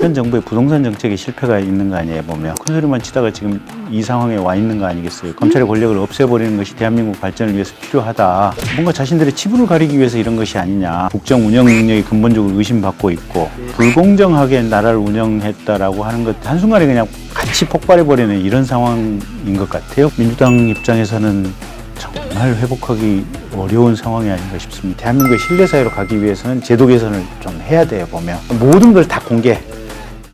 현 정부의 부동산 정책의 실패가 있는 거 아니에요, 보면. 큰 소리만 치다가 지금 이 상황에 와 있는 거 아니겠어요. 검찰의 권력을 없애버리는 것이 대한민국 발전을 위해서 필요하다. 뭔가 자신들의 치부를 가리기 위해서 이런 것이 아니냐. 국정 운영 능력이 근본적으로 의심받고 있고 불공정하게 나라를 운영했다라고 하는 것 한순간에 그냥 같이 폭발해버리는 이런 상황인 것 같아요. 민주당 입장에서는 정말 회복하기 어려운 상황이 아닌가 싶습니다. 대한민국의 신뢰사회로 가기 위해서는 제도 개선을 좀 해야 돼요, 보면. 모든 걸 다 공개.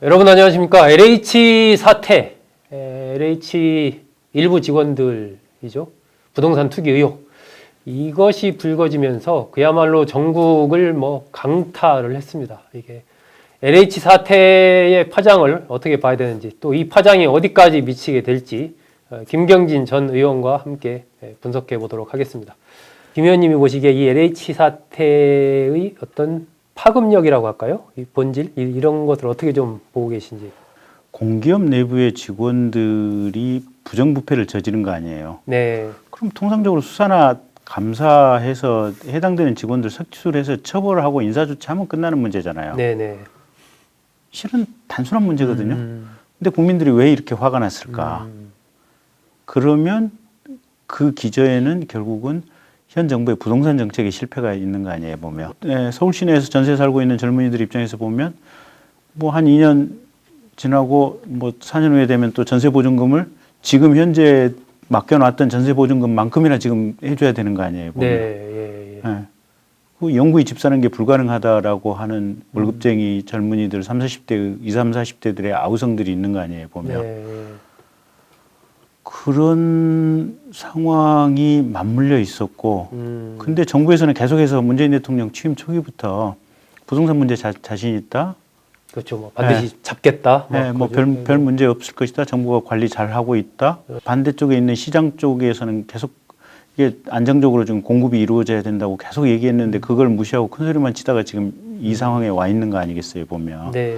여러분 안녕하십니까. LH 사태, LH 일부 직원들이죠. 부동산 투기 의혹. 이것이 불거지면서 그야말로 전국을 강타를 했습니다. 이게 LH 사태의 파장을 어떻게 봐야 되는지, 또 이 파장이 어디까지 미치게 될지 김경진 전 의원과 함께 분석해 보도록 하겠습니다. 김 의원님이 보시기에 이 LH 사태의 어떤 파급력이라고 할까요? 이 본질? 이런 것을 어떻게 좀 보고 계신지. 공기업 내부의 직원들이 부정부패를 저지른 거 아니에요. 네. 그럼 통상적으로 수사나 감사해서 해당되는 직원들 석치를 해서 처벌을 하고 인사조치하면 끝나는 문제잖아요. 네네. 실은 단순한 문제거든요. 근데 국민들이 왜 이렇게 화가 났을까? 그러면 그 기저에는 결국은 현 정부의 부동산 정책의 실패가 있는 거 아니에요, 보면. 네, 서울 시내에서 전세 살고 있는 젊은이들 입장에서 보면 한 2년 지나고 4년 후에 되면 또 전세 보증금을 지금 현재 맡겨놨던 전세 보증금만큼이나 지금 해줘야 되는 거 아니에요, 보면. 네, 네. 그 영구히 집 사는 게 불가능하다라고 하는 월급쟁이 젊은이들 30, 40대, 20, 30, 40대들의 아우성들이 있는 거 아니에요, 보면. 네. 그런 상황이 맞물려 있었고, 근데 정부에서는 계속해서 문재인 대통령 취임 초기부터 부동산 문제 자신 있다. 그렇죠. 반드시 잡겠다. 네, 별 문제 없을 것이다. 정부가 관리 잘 하고 있다. 반대쪽에 있는 시장 쪽에서는 계속 이게 안정적으로 좀 공급이 이루어져야 된다고 계속 얘기했는데 그걸 무시하고 큰 소리만 치다가 지금 이 상황에 와 있는 거 아니겠어요, 보면. 네.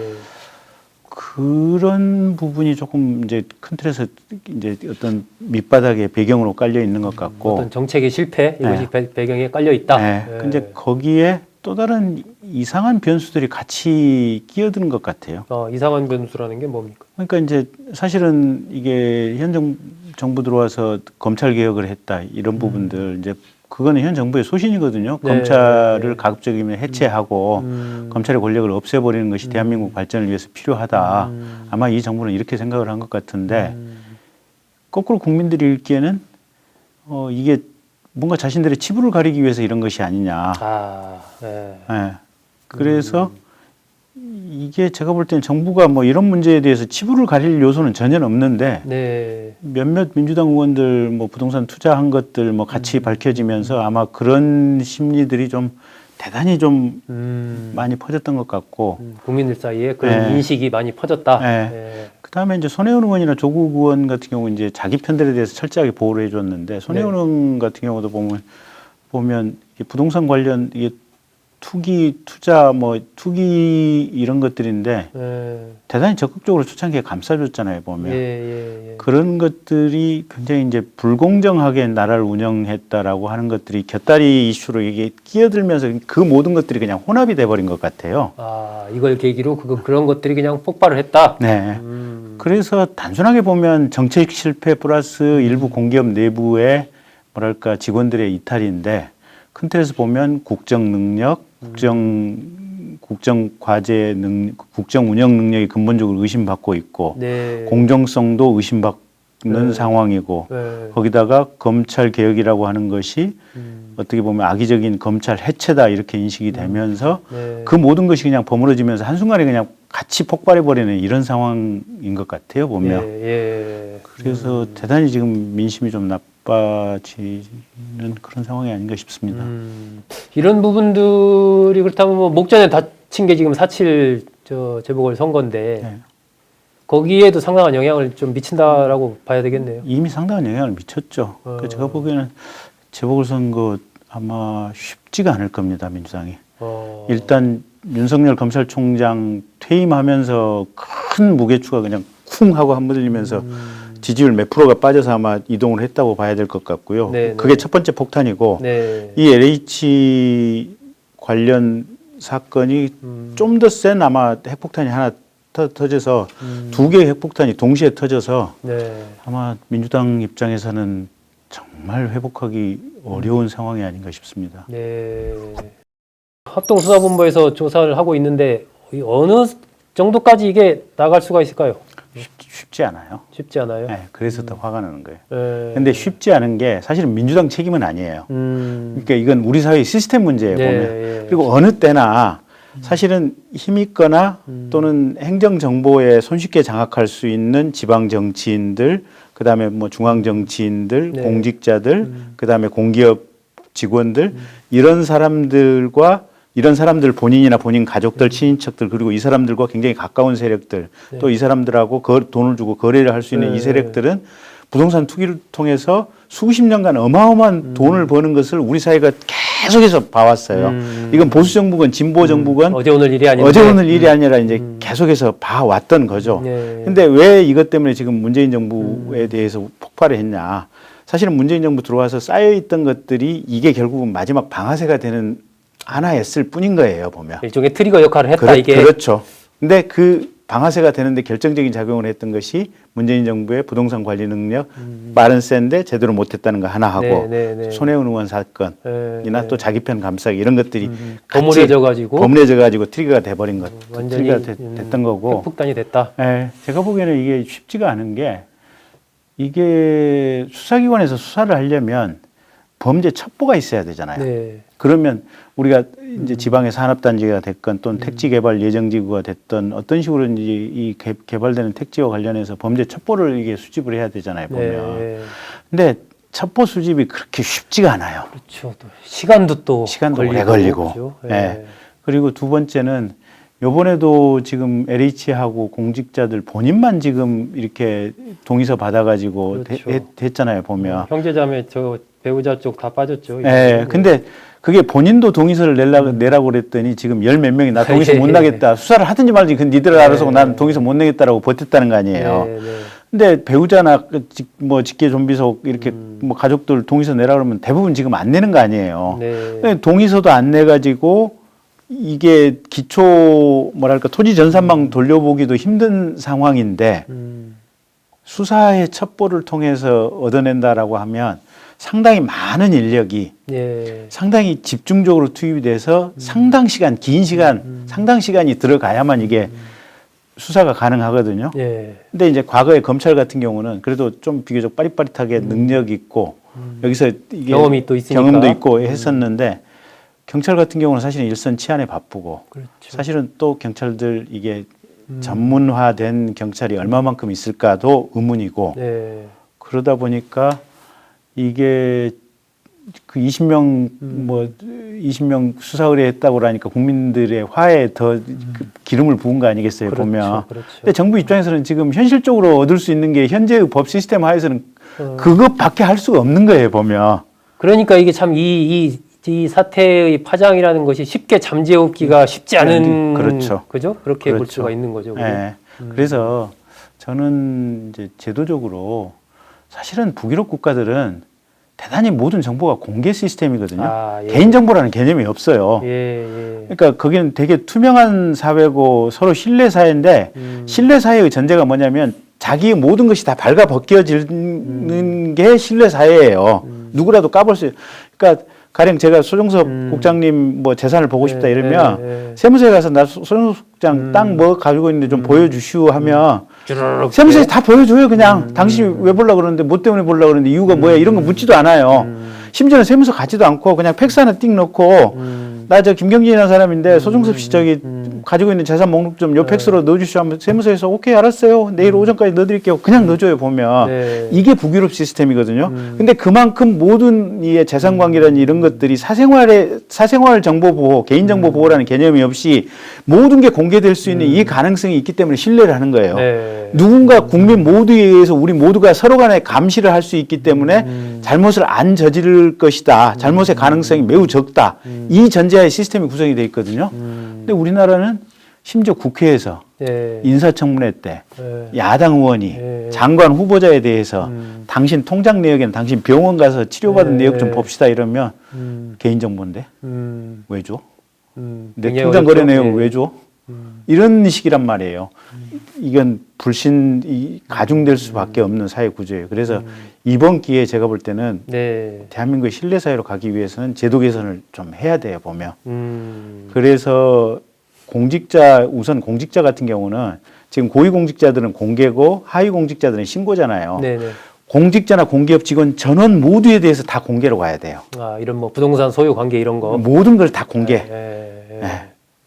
그런 부분이 조금 이제 큰 틀에서 이제 어떤 밑바닥에 배경으로 깔려 있는 것 같고. 어떤 정책의 실패 이것이 배경에 깔려 있다. 네. 근데 거기에 또 다른 이상한 변수들이 같이 끼어드는 것 같아요. 이상한 변수라는 게 뭡니까? 그러니까 이제 사실은 이게 현 정부 들어와서 검찰 개혁을 했다 이런 부분들 이제 그거는 현 정부의 소신이거든요. 네. 검찰을 가급적이면 해체하고 검찰의 권력을 없애버리는 것이 대한민국 발전을 위해서 필요하다. 아마 이 정부는 이렇게 생각을 한 것 같은데 거꾸로 국민들이 읽기에는 이게 뭔가 자신들의 치부를 가리기 위해서 이런 것이 아니냐. 네. 네. 그래서 이게 제가 볼 때는 정부가 이런 문제에 대해서 치부를 가릴 요소는 전혀 없는데 네. 몇몇 민주당 의원들 부동산 투자한 것들 같이 밝혀지면서 아마 그런 심리들이 좀 대단히 좀 많이 퍼졌던 것 같고 국민들 사이에 그런 인식이 많이 퍼졌다. 네. 그다음에 이제 손혜원 의원이나 조국 의원 같은 경우 이제 자기 편들에 대해서 철저하게 보호를 해줬는데 손혜원 의원 같은 경우도 보면 부동산 관련 이게 투기, 투자, 투기 이런 것들인데 대단히 적극적으로 초창기에 감싸줬잖아요, 보면. 그런 것들이 굉장히 이제 불공정하게 나라를 운영했다라고 하는 것들이 곁다리 이슈로 이게 끼어들면서 그 모든 것들이 그냥 혼합이 돼버린 것 같아요. 이걸 계기로 그런 것들이 그냥 폭발을 했다? 네. 그래서 단순하게 보면 정책 실패 플러스 일부 공기업 내부의 직원들의 이탈인데 큰 틀에서 보면 국정 능력, 국정 과제 국정 운영 능력이 근본적으로 의심받고 있고 공정성도 의심받는 상황이고 거기다가 검찰 개혁이라고 하는 것이 어떻게 보면 악의적인 검찰 해체다 이렇게 인식이 되면서 그 모든 것이 그냥 버무러지면서 한순간에 그냥 같이 폭발해버리는 이런 상황인 것 같아요, 보면. 그래서 대단히 지금 민심이 좀 나빠지는 그런 상황이 아닌가 싶습니다. 이런 부분들이 그렇다면 목전에 다친 게 지금 4.7 재보궐선거인데 거기에도 상당한 영향을 좀 미친다라고 봐야 되겠네요. 이미 상당한 영향을 미쳤죠. 제가 보기에는 재보궐선거 아마 쉽지가 않을 겁니다, 민주당이. 일단 윤석열 검찰총장 퇴임하면서 큰 무게추가 그냥 쿵 하고 한번 들리면서 지지율 몇 프로가 빠져서 아마 이동을 했다고 봐야 될 것 같고요. 그게 첫 번째 폭탄이고 이 LH 관련 사건이 좀 더 센 아마 핵폭탄이 하나 터져서 두 개의 핵폭탄이 동시에 터져서 네. 아마 민주당 입장에서는 정말 회복하기 어려운 상황이 아닌가 싶습니다. 네. 합동수사본부에서 조사를 하고 있는데 어느 정도까지 이게 나갈 수가 있을까요? 쉽지 않아요. 쉽지 않아요. 네, 그래서 더 화가 나는 거예요. 네. 근데 쉽지 않은 게 사실은 민주당 책임은 아니에요. 그러니까 이건 우리 사회의 시스템 문제예요. 네, 보면. 예. 그리고 어느 때나 사실은 힘 있거나 또는 행정 정보에 손쉽게 장악할 수 있는 지방 정치인들, 그다음에 뭐 중앙 정치인들, 네. 공직자들, 그다음에 공기업 직원들 이런 사람들 본인이나 본인 가족들, 친인척들 그리고 이 사람들과 굉장히 가까운 세력들 네. 또 이 사람들하고 돈을 주고 거래를 할 수 있는 네. 이 세력들은 부동산 투기를 통해서 수십 년간 어마어마한 돈을 버는 것을 우리 사회가 계속해서 봐왔어요. 이건 보수 정부건 진보 정부건 어제 오늘 일이 아닌데. 어제 오늘 일이 아니라 이제 계속해서 봐왔던 거죠. 네. 근데 왜 이것 때문에 지금 문재인 정부에 대해서 폭발을 했냐. 사실은 문재인 정부 들어와서 쌓여있던 것들이 이게 결국은 마지막 방아쇠가 되는 하나였을 뿐인 거예요, 보면. 일종의 트리거 역할을 했다 이게. 그렇죠. 근데 그 방아쇠가 되는데 결정적인 작용을 했던 것이 문재인 정부의 부동산 관리 능력, 말은 센데 제대로 못했다는 거 하나 하고 네, 네, 네. 손혜원 의원 사건이나 네. 또 자기 편 감싸기 이런 것들이 버무려져 가지고 트리거가 돼버린 것, 완전히 트리거가 됐던 거고. 핵폭탄이 됐다. 예, 제가 보기에는 이게 쉽지가 않은 게 이게 수사기관에서 수사를 하려면 범죄 첩보가 있어야 되잖아요. 네. 그러면 우리가 이제 지방의 산업단지가 됐건 또는 택지개발 예정지구가 됐던 어떤 식으로든지 이 개발되는 택지와 관련해서 범죄 첩보를 이게 수집을 해야 되잖아요, 보면. 네. 근데 첩보 수집이 그렇게 쉽지가 않아요. 그렇죠. 또 시간도 오래 걸리고. 그렇죠. 예. 네. 그리고 두 번째는 요번에도 지금 LH하고 공직자들 본인만 지금 이렇게 동의서 받아가지고 그렇죠. 됐잖아요, 보면. 형제자매 저 배우자 쪽 다 빠졌죠. 예. 근데 그게 본인도 동의서를 내라고 그랬더니 지금 열 몇 명이 나 동의서 못 나겠다. 수사를 하든지 말든지 그 니들 알아서 나는 동의서 못 내겠다라고 버텼다는 거 아니에요. 네, 네. 근데 배우자나 뭐 직계 좀비속 이렇게 뭐 가족들 동의서 내라 그러면 대부분 지금 안 내는 거 아니에요. 네. 동의서도 안 내가지고 이게 기초 뭐랄까 토지 전산망 돌려보기도 힘든 상황인데 수사의 첩보를 통해서 얻어낸다라고 하면 상당히 많은 인력이 예. 상당히 집중적으로 투입이 돼서 상당 시간, 긴 시간, 상당 시간이 들어가야만 이게 수사가 가능하거든요. 예. 근데 이제 과거에 검찰 같은 경우는 그래도 좀 비교적 빠릿빠릿하게 능력이 있고 여기서 이게 경험이 또 있으니까. 경험도 있고 했었는데 경찰 같은 경우는 사실은 일선 치안에 바쁘고 그렇죠. 사실은 또 경찰들 이게 전문화된 경찰이 얼마만큼 있을까도 의문이고 네. 그러다 보니까 이게 그 20명 뭐 20명 수사 의뢰했다고 그러니까 국민들의 화에 더 그 기름을 부은 거 아니겠어요, 그렇죠. 보면. 그렇죠. 근데 정부 입장에서는 지금 현실적으로 얻을 수 있는 게 현재의 법 시스템 하에서는 그것밖에 할 수가 없는 거예요, 보면. 그러니까 이게 참 이 사태의 파장이라는 것이 쉽게 잠재우기가 쉽지 않은 그렇죠. 그죠? 그렇게 볼 그렇죠. 수가 있는 거죠. 그죠? 네. 그래서 저는 이제 제도적으로 사실은 북유럽 국가들은 대단히 모든 정보가 공개 시스템이거든요. 아, 예. 개인정보라는 개념이 없어요. 예, 예. 그러니까 거기는 되게 투명한 사회고 서로 신뢰 사회인데 신뢰 사회의 전제가 뭐냐면 자기의 모든 것이 다 발가 벗겨지는 게 신뢰 사회예요. 누구라도 까볼 수. 그러니까 가령 제가 소정섭 국장님 뭐 재산을 보고 싶다 이러면 세무서에 가서 나 소정섭 국장 땅 뭐 가지고 있는데 좀 보여주시오 하면 주르륵 세무서에 다 보여줘요. 그냥 당신이 왜 보려고 그러는데 뭐 때문에 보려고 그러는데 이유가 뭐야 이런 거 묻지도 않아요. 심지어는 세무서 가지도 않고 그냥 팩스 하나 띡 넣고 나 저 김경진이라는 사람인데 소정섭 씨 저기 가지고 있는 재산 목록 좀 요 팩스로 넣어주시오 하면 세무서에서 오케이 알았어요. 내일 오전까지 넣어드릴게요. 그냥 넣어줘요 보면. 네. 이게 북유럽 시스템이거든요. 근데 그만큼 모든 이 재산 관계라는 이런 것들이 사생활 정보 보호, 개인 정보 보호라는 개념이 없이 모든 게 공개될 수 있는 이 가능성이 있기 때문에 신뢰를 하는 거예요. 네. 누군가 국민 모두에 의해서 우리 모두가 서로 간에 감시를 할 수 있기 때문에 잘못을 안 저지를 것이다. 잘못의 가능성이 매우 적다. 이 전제하에 시스템이 구성이 되어 있거든요. 근데 우리나라는 심지어 국회에서 네. 인사청문회 때 네. 야당 의원이 네. 장관 후보자에 대해서 당신 통장 내역에는 당신 병원 가서 치료받은 네. 내역 좀 봅시다 이러면 개인정보인데 왜 줘? 내 통장 거래 내역을 왜 줘? 이런 식이란 말이에요. 이건 가중될 수밖에 없는 사회 구조예요. 그래서 이번 기회에 제가 볼 때는 네. 대한민국의 신뢰 사회로 가기 위해서는 제도 개선을 좀 해야 돼요, 보면. 그래서 우선 공직자 같은 경우는 지금 고위공직자들은 공개고 하위공직자들은 신고잖아요. 네네. 공직자나 공기업 직원 전원 모두에 대해서 다 공개로 가야 돼요. 아, 이런 뭐 부동산 소유 관계 이런 거. 모든 걸 다 공개. 네. 네.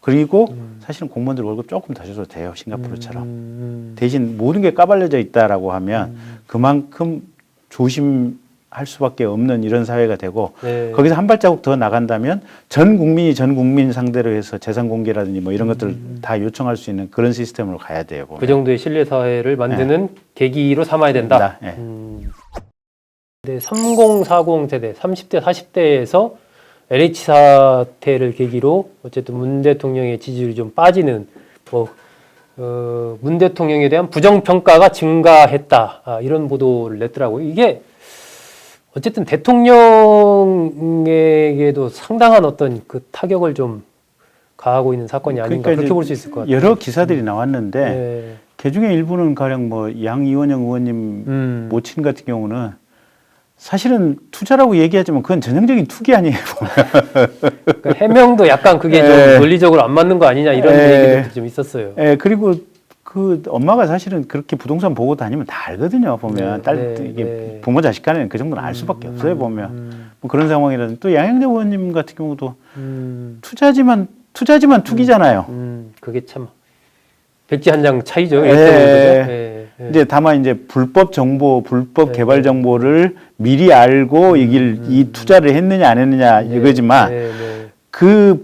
그리고 사실은 공무원들 월급 조금 더 줘도 돼요. 싱가포르처럼. 대신 모든 게 까발려져 있다라고 하면 그만큼 조심할 수밖에 없는 이런 사회가 되고 네. 거기서 한 발자국 더 나간다면 전 국민 상대로 해서 재산 공개라든지 뭐 이런 것들 다 요청할 수 있는 그런 시스템으로 가야 돼요. 보면. 그 정도의 신뢰 사회를 만드는 계기로 삼아야 된다. 네. 네, 30, 40 세대, 30대, 40대에서 LH 사태를 계기로 어쨌든 문 대통령의 지지율이 좀 빠지는 문 대통령에 대한 부정 평가가 증가했다. 이런 보도를 냈더라고요. 이게 어쨌든 대통령에게도 상당한 어떤 그 타격을 좀 가하고 있는 사건이 아닌가 그러니까 그렇게 볼 수 있을 것 같아요. 여러 기사들이 나왔는데 네. 그 중에 일부는 가령 뭐 양이원영 의원님 모친 같은 경우는 사실은 투자라고 얘기하지만 그건 전형적인 투기 아니에요. 그러니까 해명도 약간 그게 좀 논리적으로 안 맞는 거 아니냐 이런 얘기도 좀 있었어요. 그리고 그 엄마가 사실은 그렇게 부동산 보고 다니면 다 알거든요. 보면 이게 부모 자식 간에는 그 정도는 알 수밖에 없어요. 보면 뭐 그런 상황이라든지 또 양영대 의원님 같은 경우도 투자지만 투기잖아요. 그게 참 백지 한 장 차이죠. 이제 다만 이제 불법 정보, 불법 개발 정보를 미리 알고 이 투자를 했느냐 안 했느냐 이거지만 그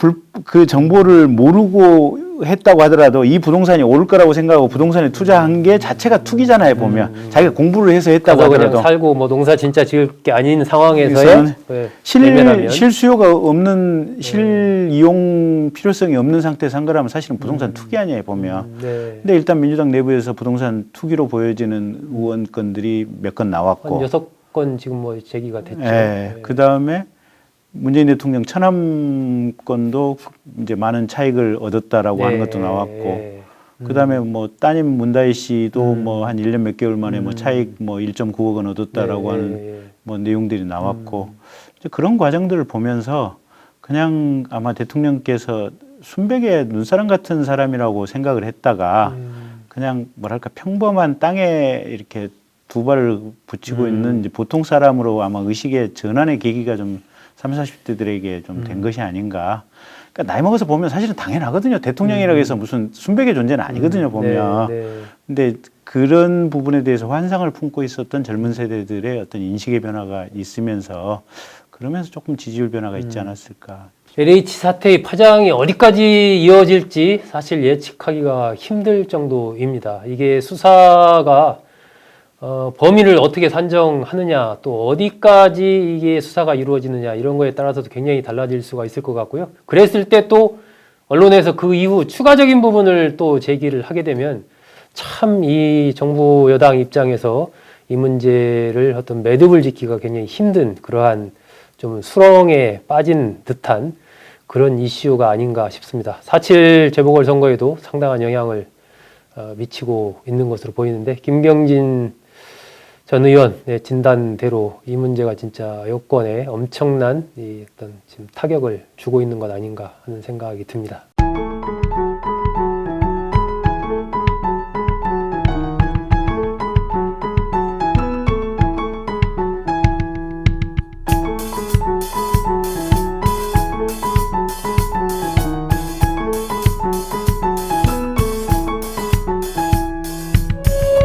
정보를 모르고 했다고 하더라도 이 부동산이 오를 거라고 생각하고 부동산에 투자한 게 자체가 투기잖아요. 보면 자기가 공부를 해서 했다고 하더라도 그냥 살고 뭐 농사 진짜 지을 게 아닌 상황에서의 실수요가 없는 실이용 필요성이 없는 상태에서 한 거라면 사실은 부동산 투기 아니에요. 보면 근데 일단 민주당 내부에서 부동산 투기로 보여지는 의원건들이 몇 건 나왔고 한 6건 지금 뭐 제기가 됐죠. 그 다음에 문재인 대통령 천암 건도 이제 많은 차익을 얻었다라고 하는 것도 나왔고, 그 다음에 뭐 따님 문다희 씨도 뭐 한 1년 몇 개월 만에 뭐 차익 뭐 1.9억 원 얻었다라고 하는 뭐 내용들이 나왔고, 이제 그런 과정들을 보면서 그냥 아마 대통령께서 순백의 눈사람 같은 사람이라고 생각을 했다가 그냥 뭐랄까 평범한 땅에 이렇게 두 발을 붙이고 있는 이제 보통 사람으로 아마 의식의 전환의 계기가 좀 30, 40대들에게 좀 된 것이 아닌가. 그러니까 나이 먹어서 보면 사실은 당연하거든요. 대통령이라고 해서 무슨 순백의 존재는 아니거든요, 보면. 근데 그런 부분에 대해서 환상을 품고 있었던 젊은 세대들의 어떤 인식의 변화가 있으면서 그러면서 조금 지지율 변화가 있지 않았을까. LH 사태의 파장이 어디까지 이어질지 사실 예측하기가 힘들 정도입니다. 이게 수사가 범인을 어떻게 산정하느냐, 또 어디까지 이게 수사가 이루어지느냐 이런 거에 따라서도 굉장히 달라질 수가 있을 것 같고요. 그랬을 때 또 언론에서 그 이후 추가적인 부분을 또 제기를 하게 되면 참 이 정부 여당 입장에서 이 문제를 어떤 매듭을 짓기가 굉장히 힘든 그러한 좀 수렁에 빠진 듯한 그런 이슈가 아닌가 싶습니다. 4.7 재보궐선거에도 상당한 영향을 미치고 있는 것으로 보이는데 김경진 전 의원의 진단대로 이 문제가 진짜 여권에 엄청난 어떤 지금 타격을 주고 있는 것 아닌가 하는 생각이 듭니다.